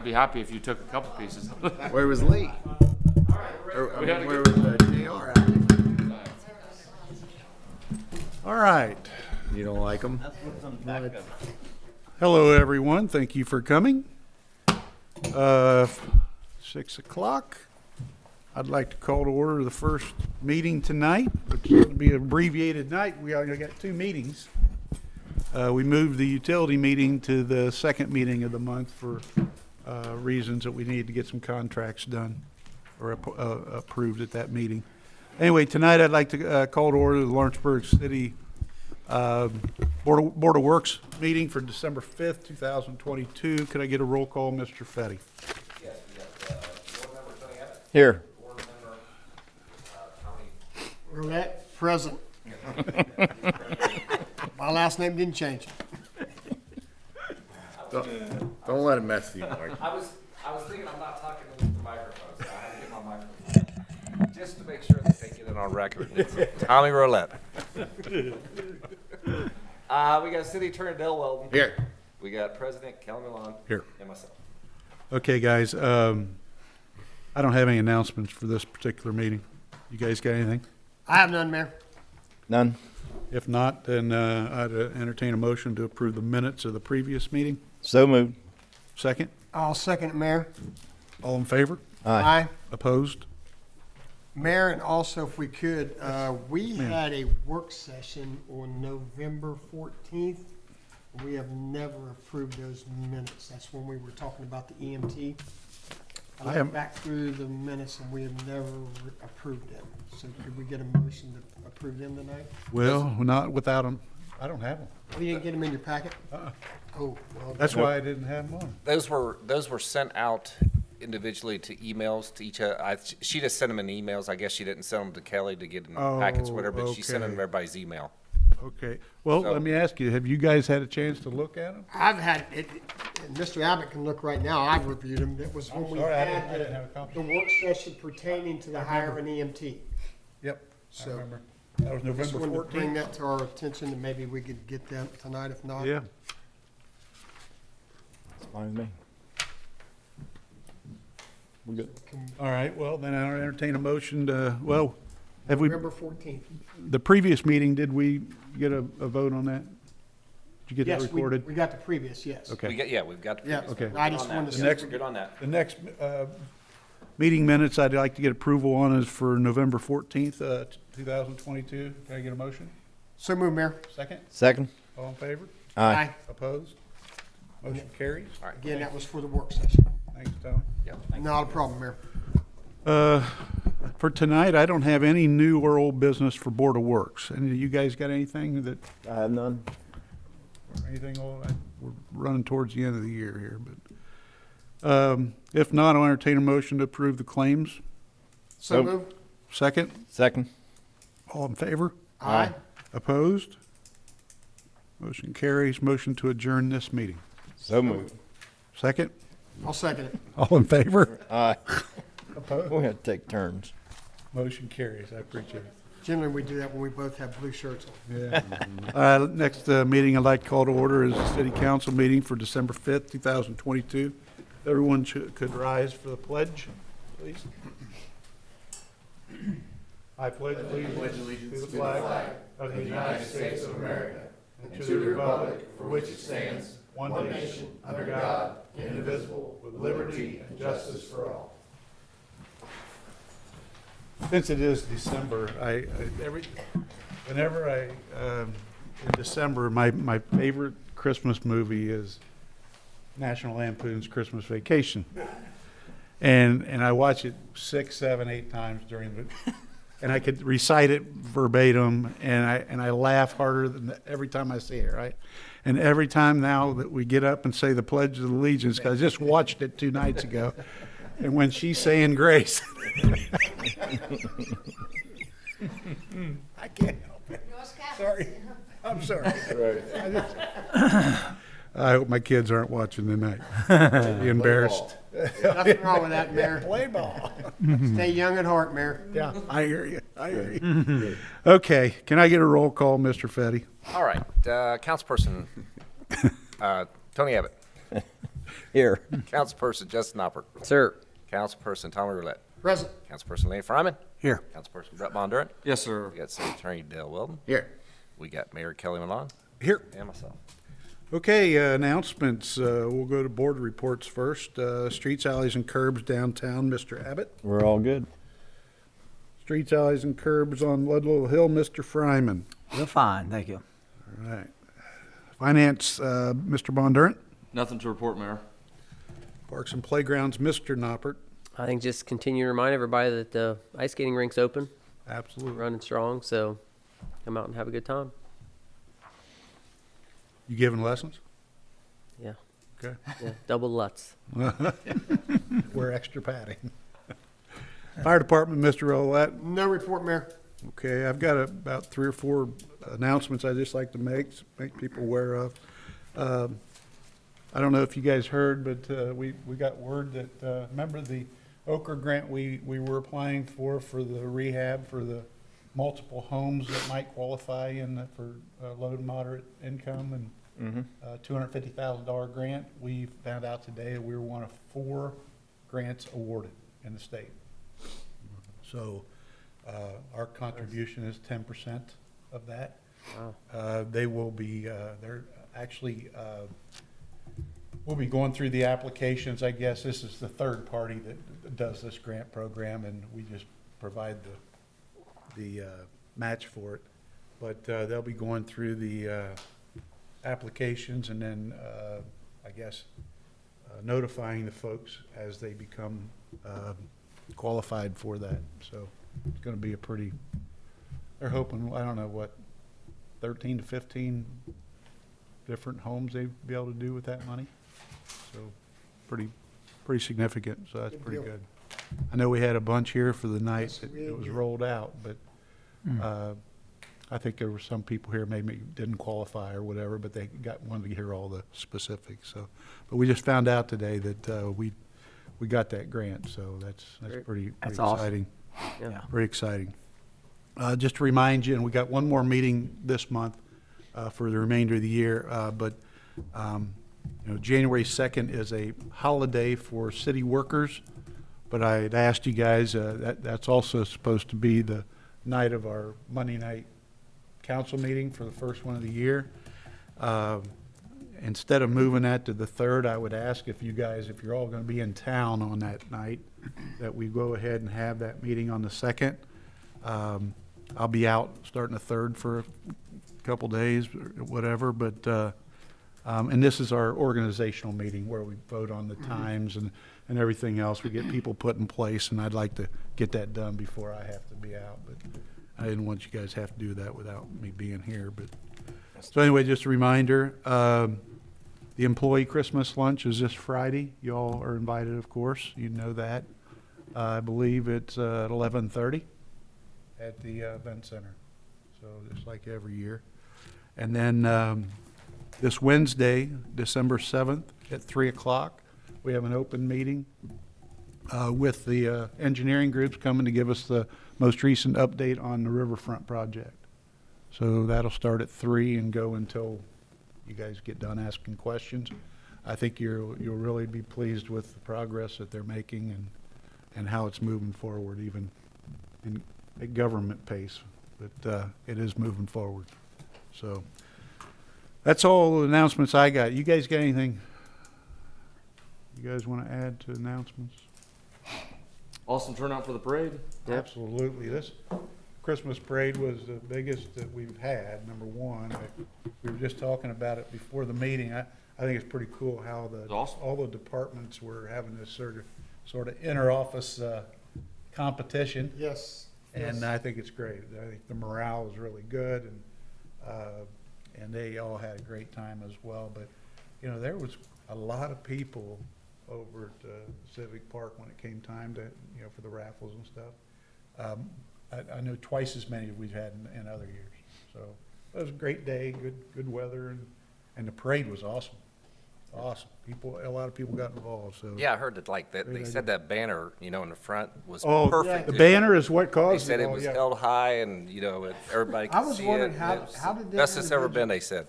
I'd be happy if you took a couple pieces. Where was Lee? Where was JR at? All right. You don't like him? Hello, everyone. Thank you for coming. 6 o'clock. I'd like to call to order the first meeting tonight, which is going to be an abbreviated night. We only got two meetings. We moved the utility meeting to the second meeting of the month for reasons that we need to get some contracts done or approved at that meeting. Anyway, tonight I'd like to call to order the Lawrenceburg City Board of Works meeting for December 5th, 2022. Could I get a roll call, Mr. Fetty? Yes, we got board member Tony Abbott. Here. Board member Tommy. Roulette, present. My last name didn't change. Don't let him mess with you, Mark. I was thinking I'm not talking into the microphone, so I had to get my microphone. Just to make sure that they get it on record. It's Tommy Roulette. We got City Attorney Dale Weldon. Here. We got President Kelly Milan. Here. And myself. Okay, guys. I don't have any announcements for this particular meeting. You guys got anything? I have none, Mayor. None. If not, then I'd entertain a motion to approve the minutes of the previous meeting. So moved. Second. I'll second it, Mayor. All in favor? Aye. Opposed? Mayor, and also if we could, we had a work session on November 14th. We have never approved those minutes. That's when we were talking about the EMT. I am- looked back through the minutes and we have never approved them. So could we get a motion to approve them tonight? Well, not without them. I don't have them. Oh, you didn't get them in your packet? Oh, well. That's why I didn't have them on. Those were sent out individually to emails to each other. She just sent them in emails. I guess she didn't send them to Kelly to get in packets or whatever, but she sent them to okay. everybody's email. Okay. Well, So- let me ask you, have you guys had a chance to look at them? I've had it, and Mr. Abbott can look right now. I've reviewed them. It was when we sorry, I had didn't have a copy. the work session pertaining to the hire of an EMT. Yep. I So- remember. That was Just November wanted to bring 14th? that to our attention, and maybe we could get that tonight, if not. Yeah. Fine with me. We good. All right, well, then I'll entertain a motion to, well, have we, November 14th. the previous meeting, did we get a vote on that? Did you get that Yes, we recorded? got the previous, yes. Okay. We've got the Yeah, previous Okay. one. I We're just good on wanted that. to next- We're good on that. The next meeting minutes I'd like to get approval on is for November 14th, 2022. Can I get a motion? So move, Mayor. Second? Second. All in favor? Aye. Opposed? Motion carries. All right. Again, that was for the work session. Thanks, Tom. Yeah, thank you. Not a problem, Mayor. For tonight, I don't have any new or old business for Board of Works. Any of you guys got anything that, I have none. anything old? We're running towards the end of the year here, but, if not, I'll entertain a motion to approve the claims. So Nope. move. Second, Second. all in favor? Aye. Opposed? Motion carries. Motion to adjourn this meeting. So moved. Second, I'll second it. all in favor? Aye. Opposed? We had to take turns. Motion carries. I appreciate it. Generally, we do that when we both have blue shirts on. Yeah. Next meeting I'd like to call to order is the City Council meeting for December 5th, 2022. Everyone could rise for the pledge, please. I pledge allegiance to the flag of the United States of America and to the republic for which it stands, one nation, under God, indivisible, with liberty and justice for all. Since it is December, in December, my favorite Christmas movie is National Lampoon's Christmas Vacation. And I watch it 6, 7, 8 times during the, and I could recite it verbatim, and I laugh harder than every time I see it, right? And every time now that we get up and say the Pledge of Allegiance, because I just watched it 2 nights ago, and when she's saying grace, I can't help it. Sorry. I'm sorry. I hope my kids aren't watching tonight. Be embarrassed. Nothing wrong with that, Mayor. Play ball. Stay young at heart, Mayor. Yeah, I hear you. I hear you. Okay, can I get a roll call, Mr. Fetty? All right, councilperson Tony Abbott. Here. Councilperson Justin Hopper. Sir. Councilperson Tommy Roulette. Present. Councilperson Lane Fryman. Here. Councilperson Brett Bondurant. Yes, sir. We got City Attorney Dale Weldon. Here. We got Mayor Kelly Malone Here. and myself. Okay, announcements. We'll go to board reports first. Streets, alleys, and curbs downtown, Mr. Abbott. We're all good. Streets, alleys, and curbs on Ludlow Hill, Mr. Fryman. We're fine, thank you. All right. Finance, Mr. Bondurant. Nothing to report, Mayor. Parks and Playgrounds, Mr. Noppert. I think just continue to remind everybody that the ice skating rink's open, Absolutely. running strong, so come out and have a good time. You giving lessons? Yeah, Okay. yeah, double Lutz. Wear extra padding. Fire Department, Mr. Roulette. No report, Mayor. Okay, I've got about 3 or 4 announcements I'd just like to make people aware of. I don't know if you guys heard, but we got word that, remember the Ochre grant we were applying for the rehab for the multiple homes that might qualify for low to moderate income and $250,000 grant? We found out today that we were one of 4 grants awarded in the state. So our contribution is 10% of that. Wow. They will be, they're actually, we'll be going through the applications. I guess this is the third party that does this grant program, and we just provide the match for it. But they'll be going through the applications and then, I guess, notifying the folks as they become qualified for that. So it's going to be a pretty, they're hoping, I don't know what, 13 to 15 different homes they'd be able to do with that money. So pretty significant, so that's Good pretty deal. good. I know we had a bunch here for the night Yes, that we it was did. rolled out, but I think there were some people here maybe didn't qualify or whatever, but they wanted to hear all the specifics. So, but we just found out today that we got that grant, so that's Great. pretty That's awesome. exciting. Yeah. Very exciting. Just to remind you, and we got one more meeting this month for the remainder of the year, but January 2nd is a holiday for city workers, but I had asked you guys, that's also supposed to be the night of our Monday night council meeting for the first one of the year. Instead of moving that to the 3rd, I would ask if you guys, if you're all going to be in town on that night, that we go ahead and have that meeting on the 2nd. I'll be out starting the 3rd for a couple days, or whatever, but, and this is our organizational meeting where we vote on the times and everything else. We get people put in place, and I'd like to get that done before I have to be out, but I didn't want you guys to have to do that without me being here, but. So anyway, just a reminder, the employee Christmas lunch is this Friday. You all are invited, of course. You know that. I believe it's at 11:30 at the event center. So just like every year. And then this Wednesday, December 7th at 3 o'clock, we have an open meeting with the engineering groups coming to give us the most recent update on the riverfront project. So that'll start at 3 and go until you guys get done asking questions. I think you'll really be pleased with the progress that they're making and how it's moving forward, even in at government pace. But it is moving forward. So that's all the announcements I got. You guys got anything you guys want to add to announcements? Awesome turnout for the parade. Absolutely. This Christmas parade was the biggest that we've had, number one. We were just talking about it before the meeting. I think it's pretty cool how Awesome. all the departments were having this sort of inter-office competition. Yes. And yes. I think it's great. I think the morale is really good, and they all had a great time as well. But, there was a lot of people over at Civic Park when it came time to, for the raffles and stuff. I know twice as many as we've had in other years. So it was a great day, good weather, and the parade was awesome. Awesome. A lot of people got involved. So Yeah, I heard that, like, that they Great said that banner, in the front was Oh, perfect. the banner is what They caused said it it all, was yeah. held high and, everybody I could was see it. wondering and how- it was how did the that best it's ever individual- been, they said.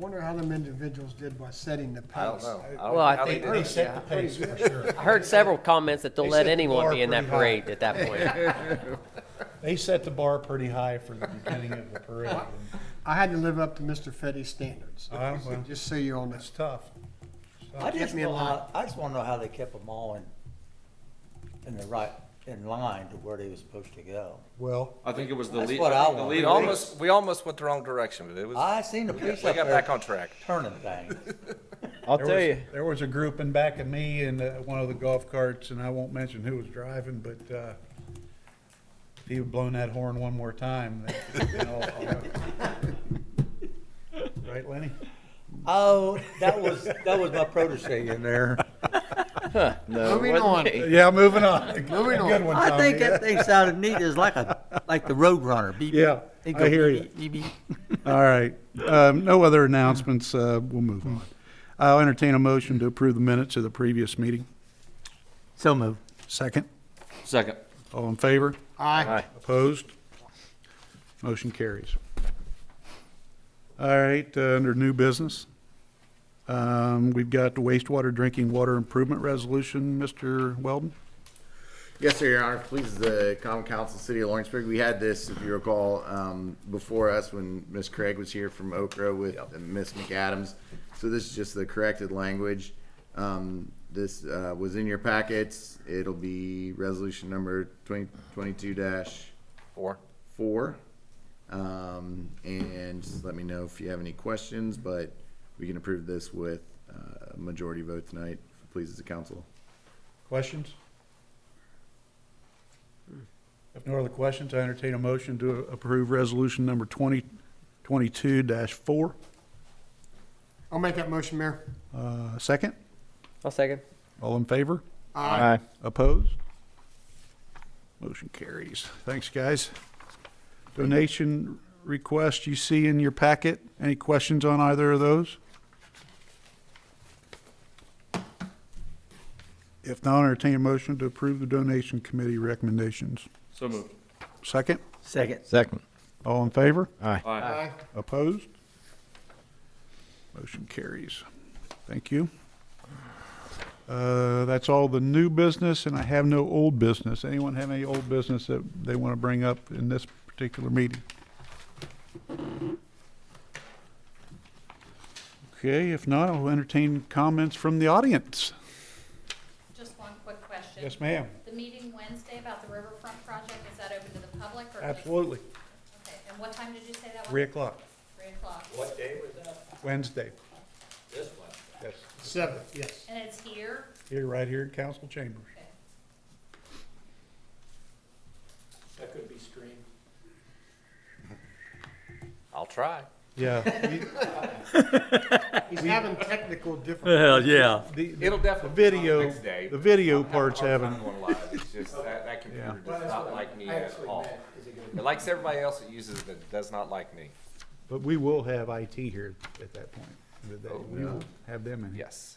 Wonder how them individuals did by setting the pace. I don't know. Well, I how they think- did They it. set the pace for sure. I heard several comments that don't They let set the anyone bar be in that pretty high. parade at that point. They set the bar pretty high for the beginning of the parade. I had to live up to Mr. Fetty's standards, Well, just so you're on it's this. tough. I just me in wanna, line. I just wanna know how they kept them all in the right, in line to where they were supposed to go. Well, I think it was the That's lead. what I the want. lead We almost went the wrong direction, but it was, I seen the police we up got there back on track. turning things. I'll tell you, there was a group in back of me in one of the golf carts, and I won't mention who was driving, but if he had blown that horn one more time, right, Lenny? Oh, that was my protege in there. no, Moving wasn't on. me. Yeah, moving on. Moving Good on. one, I Tommy. think that thing sounded neat. It's like the Road Runner. Beep, Yeah, beep, I hear you. beep, beep, beep. All right. No other announcements. We'll move on. I'll entertain a motion to approve the minutes of the previous meeting. So moved. Second. Second. All in favor? Aye. Opposed? Motion carries. All right, under new business, we've got the wastewater drinking water improvement resolution. Mr. Weldon? Yes, sir, Your Honor. Please, the Common Council, City of Lawrenceburg. We had this, if you recall, before us when Ms. Craig was here from Okra with Ms. McAdams. So this is just the corrected language. This was in your packets. It'll be resolution number 2022-4. And just let me know if you have any questions, but we can approve this with a majority vote tonight, if it pleases the council. Questions? If no other questions, I entertain a motion to approve resolution number 2022-4. I'll make that motion, Mayor. Second? I'll second. All in favor? Aye. Opposed? Motion carries. Thanks, guys. Donation request you see in your packet. Any questions on either of those? If not, entertain a motion to approve the donation committee recommendations. So moved. Second? Second. All in favor? Aye. Aye. Opposed? Motion carries. Thank you. That's all the new business, and I have no old business. Anyone have any old business that they want to bring up in this particular meeting? Okay, if not, I'll entertain comments from the audience. Just one quick question. Yes, ma'am. The meeting Wednesday about the riverfront project, is that open to the public or? just- Absolutely. Okay, and what time did you say that was? 3 o'clock, 3 o'clock. What day was that? Wednesday. This one. Yes, 7th, yes. And it's here? here, right here in council chambers. Okay. That could be streamed. I'll try. Yeah. He's having technical difficulties. Yeah. It'll definitely. The video, next day. the video I'm having a part's hard time having, going live. It's just that computer does not like me at all. It likes everybody else that uses it, but it does not like me. but we will have IT here at that point. Oh, We will have them in here. Yes.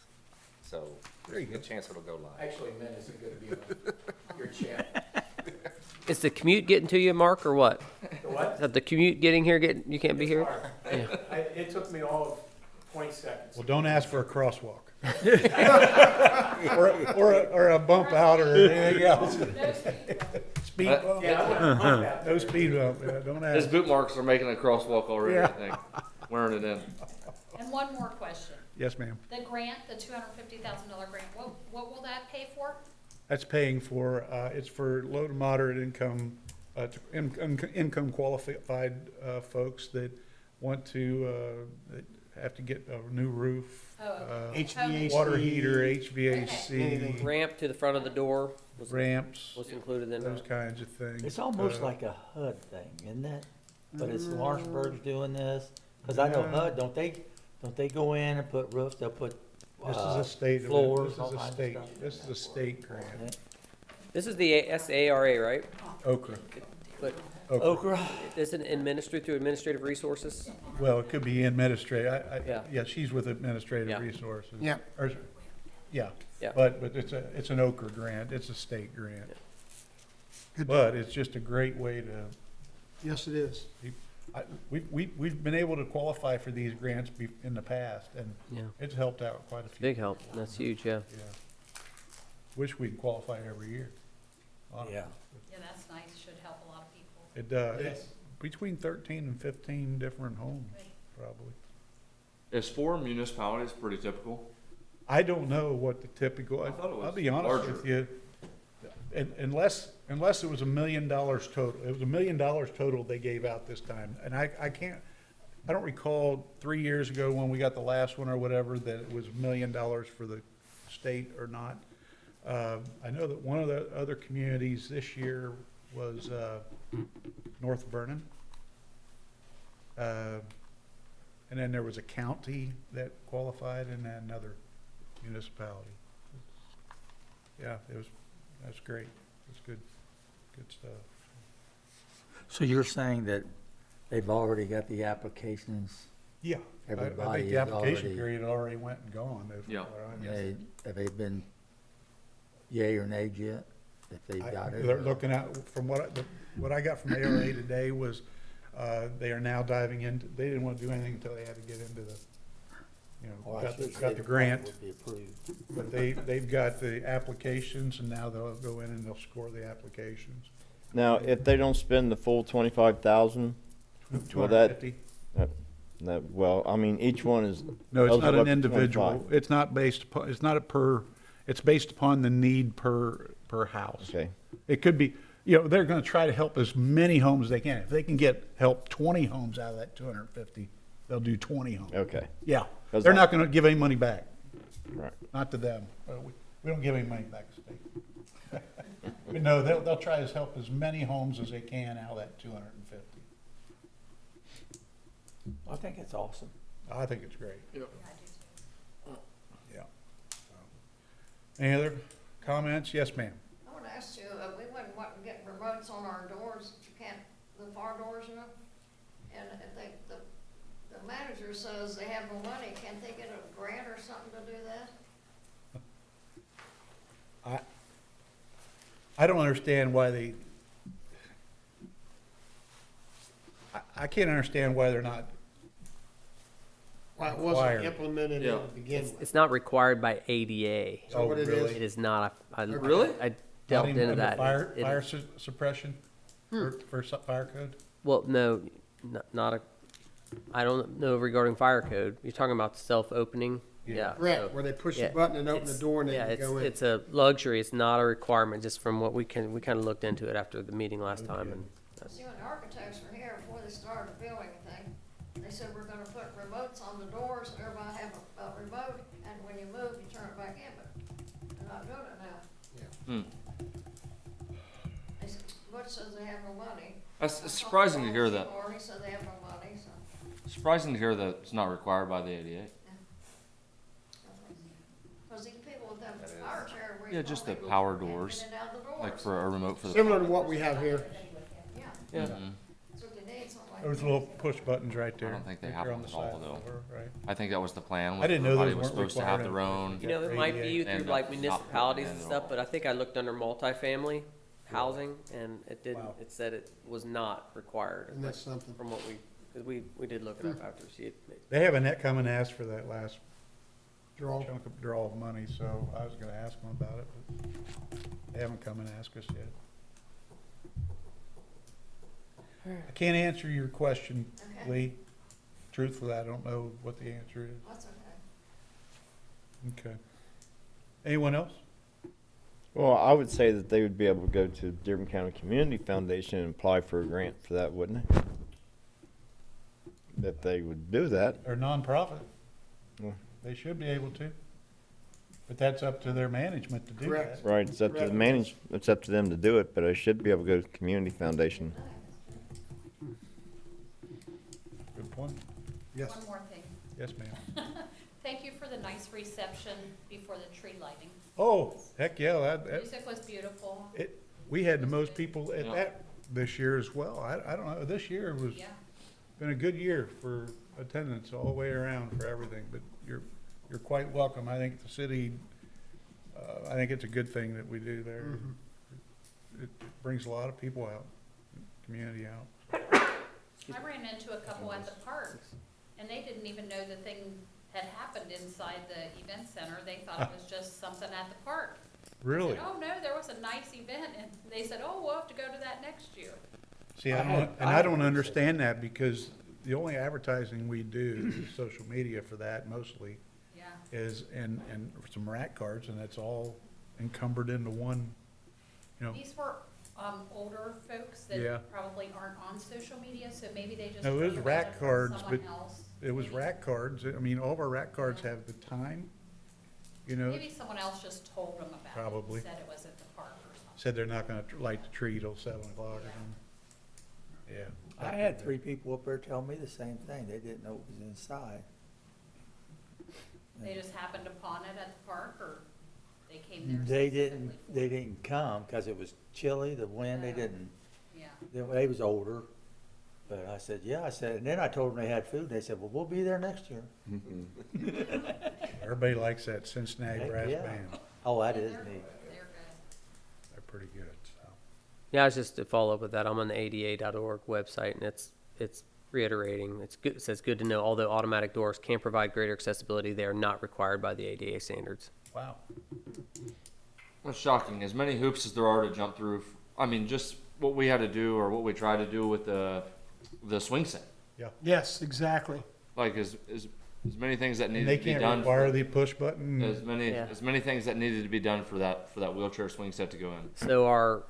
So there's a good chance it'll go live. Actually, Min isn't gonna be on your chat. Is the commute getting to you, Mark, or what? What? Is that the commute getting here, you can't be here? It took me all of 20 seconds. Well, don't ask for a crosswalk. Or a bump out or anything else. Speed bump. Yeah, I wouldn't pump that. No speed bump, don't His ask. boot marks are making a crosswalk already, I Yeah. think. Wearing it in. And one more question. Yes, ma'am. The grant, the $250,000 grant, what will that pay for? That's paying for, it's for low to moderate income, income qualified, folks that want to, that have to get a new roof, Oh, HVAC. water heater, HVAC, Anything. Ramp to the front of the door was ramps, included in those that. kinds of things. It's almost Uh, like a HUD thing, isn't it? But it's Lawrenceburg's doing this, cause I know HUD, don't they go in and put roofs, they'll put, This is a state, floors, this all is a kinds of state, stuff. this is a state grant. This is the SARA, right? Okra. But Okra, isn't it administered through administrative resources? Well, it could be administrative, Yeah. yeah, she's with Yeah. administrative resources. Yeah. Or, yeah, Yeah. but it's an Okra grant, it's a state grant. Good. But it's just a great way to Yes, it is. we've been able to qualify for these grants in the past, and Yeah. it's helped out quite a few. Big help. That's huge, yeah. Yeah. Wish we'd qualify every year. Honestly. Yeah. Yeah, that's nice, should help a lot of people. It does. Yes. It's between 13 and 15 different homes, probably. Is 4 municipalities pretty typical? I don't know what the typical, I thought it was I'll be honest with larger. you. Unless it was $1 million total, it was $1 million total they gave out this time. And I don't recall 3 years ago when we got the last one or whatever, that it was $1 million for the state or not. I know that one of the other communities this year was, North Vernon. And then there was a county that qualified and then another municipality. Yeah, that's great. It's good stuff. So you're saying that they've already got the applications? Yeah, I Everybody think the is application already- period already went and gone. Yeah. Have they been yay or nay yet? If they've got it? They're looking at, from what I got from ARA today was, they are now diving into, they didn't want to do anything until they had to get into the, Well, I got should say the the grant. would be approved. But they've got the applications and now they'll go in and they'll score the applications. Now, if they don't spend the full 25,000, Well, that- 250. well, I mean, each one is. No, it's not eligible an up to individual. 25. It's not based upon, it's based upon the need per house. Okay, It could be, they're gonna try to help as many homes as they can. If they can help 20 homes out of that 250, they'll do 20 homes. okay, Yeah, 'Cause they're I- not gonna give any money back, right. not to them. We don't give any money back to the state. But no, they'll try to help as many homes as they can out of that 250. I think it's awesome. I think it's great, Yeah, I do too. yeah. Any other comments? Yes, ma'am. I want to ask you, we wouldn't want to get remotes on our doors, you can't, the far doors, and if the manager says they have no money, can't they get a grant or something to do that? I don't understand why I can't understand why they're not. Why it Required. wasn't implemented Yeah. to begin with. It's not required by ADA. Is that what it really? It is? is not. I Really? I Not delved even into under that. Fire, It- fire suppression for fire code? Well, no, not a, I don't know regarding fire code. You're talking about self-opening? Yeah. Correct, so- where they push yeah, the button and open the it's- door and yeah, they can go in. It's a luxury. It's not a requirement, just from what we kind of looked into it after the meeting last time. And that's- See, when the architects were here, before they started the building thing, they said we're gonna put remotes on the doors, everybody have a remote, and when you move, you turn it back in, but they're not doing it now. They said, Butch says they have no money. It's surprising to hear that. Or he said they have no money, so. Surprising to hear that it's not required by the ADA. Cause these people with them fire chair. Yeah, just the power doors, like for a remote for the. Similar to what we have here. Yeah, Yeah. Mhm. that's what they need, something like that. There's little push buttons right there. I don't think they They're have on them the at all, side of the though. door, right? I think that was the plan. I didn't know those Everybody was weren't supposed to have required their in- own. You know, it might be ADA. through And like not municipalities and putting it stuff, all. but I think I looked under multifamily housing and it didn't, Wow. it said it was not required. And that's something. From what because we did look it up after she had made. They haven't yet come and asked for that last Draw. chunk of draw of money, so I was gonna ask them about it, but they haven't come and asked us yet. I can't answer your question, Okay. Lee. Truthfully, I don't know what the answer is. That's okay. Okay. Anyone else? Well, I would say that they would be able to go to Dearborn County Community Foundation and apply for a grant for that, wouldn't they? That they would do that. They're nonprofit. Yeah. They should be able to. But that's up to their management to do that. Correct. Right, it's up to the Correct. it's up to them to do it, but I should be able to go to Community Foundation. Good point. Yes. One more thing. Yes, ma'am. Thank you for the nice reception before the tree lighting. Oh, heck yeah, that, Music was beautiful. we had the most people at Yeah. that this year as well. I don't know, this year was, Yeah. been a good year for attendance all the way around for everything, but you're quite welcome. I think the city, I think it's a good thing that we do there. Mhm. It brings a lot of people out, community out. I ran into a couple at the park, and they didn't even know the thing had happened inside the event center. They thought it was just something at the park. I Really? said, oh, no, there was a nice event, and they said, oh, we'll have to go to that next year. See, I don't understand that because the only advertising we do is social media for that mostly Yeah. is, and some rat cards, and it's all encumbered into one, you know. These were, older folks Yeah. that probably aren't on social media, so maybe they just. No, it was heard about rat it from cards, someone but else. it was Maybe- rat cards. I mean, all of our rat cards have the time, you know, Maybe someone else just told them about it. Probably. Said it was at the park or something. said they're not gonna light the tree till 7 o'clock or Yeah. something. Yeah. I had 3 people up there tell me the same thing. They didn't know it was inside. They just happened upon it at the park, or they came there They specifically for they it? didn't come because it was chilly, the wind, they didn't. Yeah. They was older. But I said, yeah, I said, and then I told them they had food. They said, well, we'll be there next year. Everybody likes that Cincinnati Heck, brass yeah. band. Oh, that is They're- neat. They're good. They're pretty good, so. Yeah, it's just to follow up with that. I'm on the ADA.org website, and it's reiterating. It's good. It says good to know. Although automatic doors can provide greater accessibility, they are not required by the ADA standards. Wow. That's shocking. As many hoops as there are to jump through. I mean, just what we had to do or what we tried to do with the swing set. Yes, exactly. Like as many things that And needed they to be can't done. require the push button. As many Yeah. as many things that needed to be done for that wheelchair swing set to go in. So our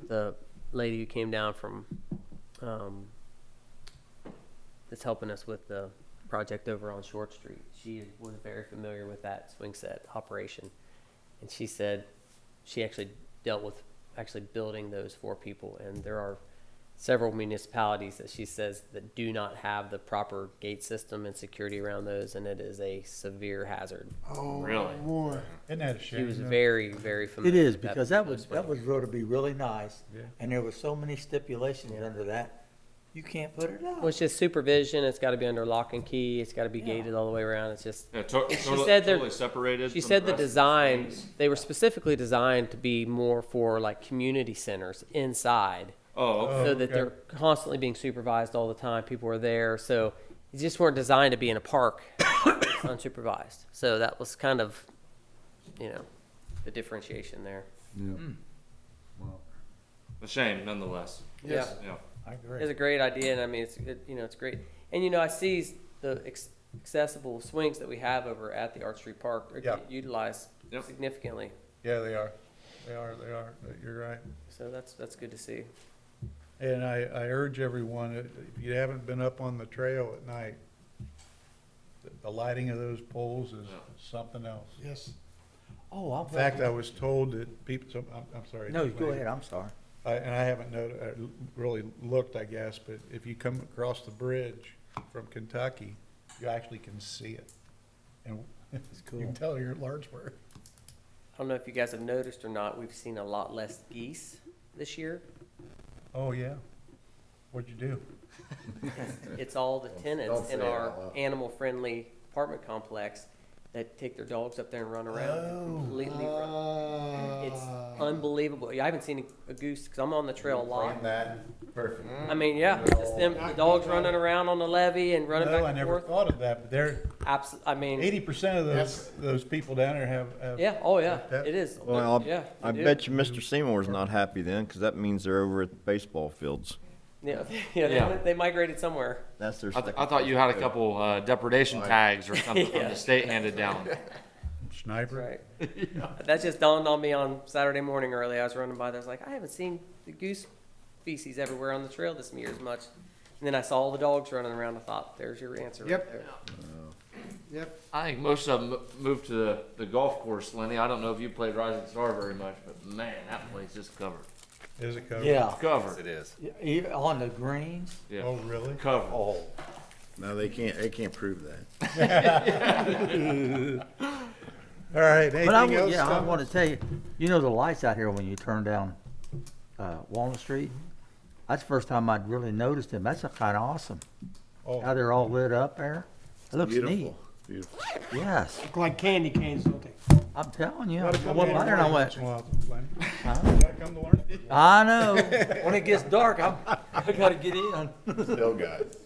the lady who came down from that's helping us with the project over on Short Street, she was very familiar with that swing set operation, and she said she actually dealt with actually building those for people, and there are several municipalities that she says that do not have the proper gate system and security around those, and it is a severe hazard. Oh, Really? boy. Isn't that a shame? She was though? very, very It familiar. is, with because that was going to be really nice. Yeah. And there were so many stipulations under that, you can't put it out. Well, it's just supervision. It's got to be under lock and key. It's got to be Yeah. gated all the way around. It's just. Yeah, She totally, said they're- totally separated. She from said the rest of design, swings. they were specifically designed to be more for like community centers inside, Oh, okay. so that okay. they're constantly being supervised all the time. People were there, so they just weren't designed to be in a park unsupervised. So that was kind of, the differentiation there. A shame, nonetheless. Yes. Yeah. I It's agree. a great idea, and I mean, it's great. And I see the accessible swings that we have over at the Art Street Park are Yeah. getting utilized Yep. significantly. Yeah, they are. They are. You're right. So that's good to see. And I urge everyone, if you haven't been up on the trail at night, the lighting of those poles is Yeah. something else. Yes. Oh, I'm. In fact, I was told that people, I'm sorry. No, go ahead, I'm sorry. And I haven't really looked, I guess, but if you come across the bridge from Kentucky, you actually can see it. And you cool. can tell you're at Lawrenceburg. I don't know if you guys have noticed or not, we've seen a lot less geese this year. Oh, yeah. What'd you do? It's all the tenants don't in say it our out loud. animal-friendly apartment complex that take their dogs up there and run around. and Completely run. It's unbelievable. I haven't seen a goose, because I'm on the trail a lot. Perfect. I mean, yeah, just them, the dogs running around on the levee and running No, back I and never forth. thought of that, but they're, I mean, 80% of those people down there have. yeah, oh yeah, that- it is. Well, Yeah, I they do. bet you Mr. Seymour's not happy then, because that means they're over at the baseball fields. Yeah, Yeah. they migrated somewhere. That's their. I thought you had a couple depredation tags or something from Yeah. the state handed down. Sniper. Right. That just dawned on me on Saturday morning early. I was running by there. I was like, I haven't seen the goose species everywhere on the trail this year as much. And then I saw all the dogs running around. I thought, there's your answer Yep. right there. Yep. I think most of them moved to the golf course, Lenny. I don't know if you played Rising Star very much, but man, that place is covered. Is it covered? Yeah, Covered. It is. on the greens. Yeah. Oh, really? Covered. Oh, No, they can't prove that. All right, but I, anything else? yeah, I Tom? want to tell you, the lights out here when you turn down, Walnut Street? That's the first time I'd really noticed them. That's kind of awesome. How Oh, they're all lit up there. It looks neat. Beautiful. Yes. Look like candy canes, don't they? I'm telling you, I Gotta come went in by there and I went, once in a while, Lenny. huh? Gotta come to learn. I know. When it gets dark, I gotta get in. Still guys.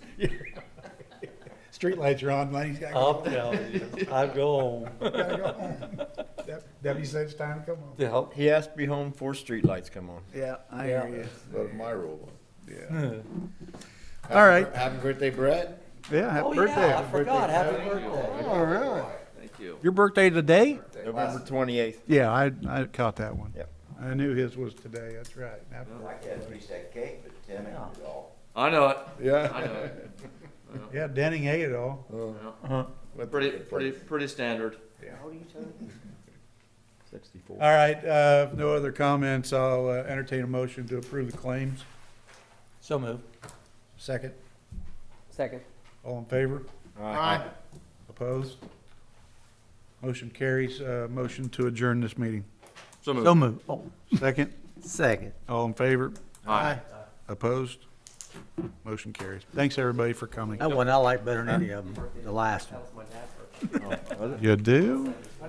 Streetlights are on, Lenny's gotta I'll go. tell you, I go home. Gotta go home. Debbie said it's time to come home. Yeah. He has to be home before streetlights come on. Yeah, I hear you. That's my rule. Yeah. All right. Happy birthday, Brett. Yeah, happy Oh, birthday. yeah, I forgot, happy birthday. Oh, really? Thank you. Your birthday today? November 28th. Yeah, I caught that one. Yep. I knew his was today, that's right. Happy I can't reach that cake, but Tim ate it all. I know it. Yeah. I know it. Yeah, Denning ate it all. Pretty standard. How old are you, Tony? 64. All right, no other comments. I'll entertain a motion to approve the claims. So move. Second. Second. All in favor? Aye. Opposed? Motion carries. Motion to adjourn this meeting. So moved. So move. Oh, Second. second. All in favor? Aye. Opposed? Motion carries. Thanks, everybody, for coming. That one I like better than any of them, the last one. That was my dad's birthday. You do?